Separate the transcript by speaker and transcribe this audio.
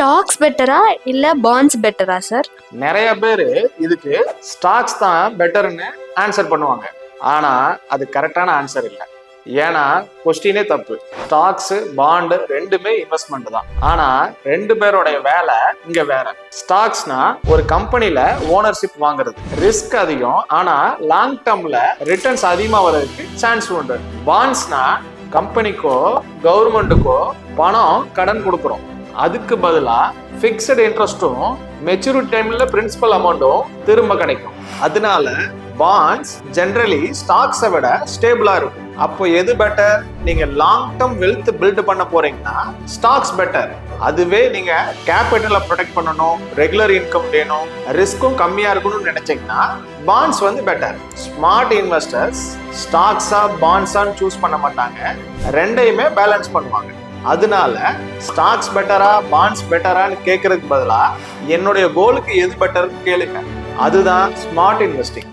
Speaker 1: Stocks பெட்டரா இல்ல bonds பெட்டரா சார்?
Speaker 2: நிறைய பேர் இதுக்கு ஸ்டாக்ஸ் தான் பெட்டர்னு ஆன்சர் பண்ணுவாங்க. ஆனா அது கரெக்டான ஆன்சர் இல்லை. ஏன்னா கொஸ்டினே தப்பு. ஸ்டாக்ஸ் பாண்டு ரெண்டுமே இன்வெஸ்ட்மெண்ட் தான். ஆனா ரெண்டு பேரோடைய வேலை இங்க வேற. ஸ்டாக்ஸ்னா ஒரு கம்பெனில ஓனர்ஷிப் வாங்குறது, ரிஸ்க் அதிகம். ஆனா லாங் டேர்ம்ல ரிட்டர்ன்ஸ் அதிகமா வர்றதுக்கு சான்ஸ் உண்டு. பாண்ட்ஸ்னா கம்பெனிக்கோ கவர்மெண்ட்டுக்கோ பணம் கடன் கொடுக்குறோம். அதுக்கு பதிலா ஃபிக்ஸட் இன்ட்ரெஸ்ட்டும் மெச்சூரிட்டி டைம்ல பிரின்சிபல் அமௌண்ட்டும் திரும்ப கிடைக்கும். அதனால பாண்ட்ஸ் ஜெனரலி ஸ்டாக்ஸை விட ஸ்டேபிளா இருக்கும். அப்போ எது பெட்டர்? நீங்க லாங் டேர்ம் வெல்த் பில்ட் பண்ண போறீங்கன்னா ஸ்டாக்ஸ் பெட்டர். அதுவே நீங்க கேபிட்டலை ப்ரொடெக்ட் பண்ணணும், ரெகுலர் இன்கம் வேணும், ரிஸ்க்கும் கம்மியா இருக்கணும்னு நினைச்சீங்கன்னா பாண்ட்ஸ் பெட்டர். ஸ்மார்ட் இன்வெஸ்டர்ஸ் ஸ்டாக்ஸா பாண்ட்ஸான்னு சூஸ் பண்ண மாட்டாங்க, ரெண்டையுமே பேலன்ஸ் பண்ணுவாங்க. அதனால ஸ்டாக்ஸ் பெட்டரா பாண்ட்ஸ் பெட்டரான்னு கேட்கறதுக்கு பதிலா என்னுடைய கோலுக்கு எது பெட்டர்னு கேளுங்க. அதுதான் ஸ்மார்ட் இன்வெஸ்டிங்.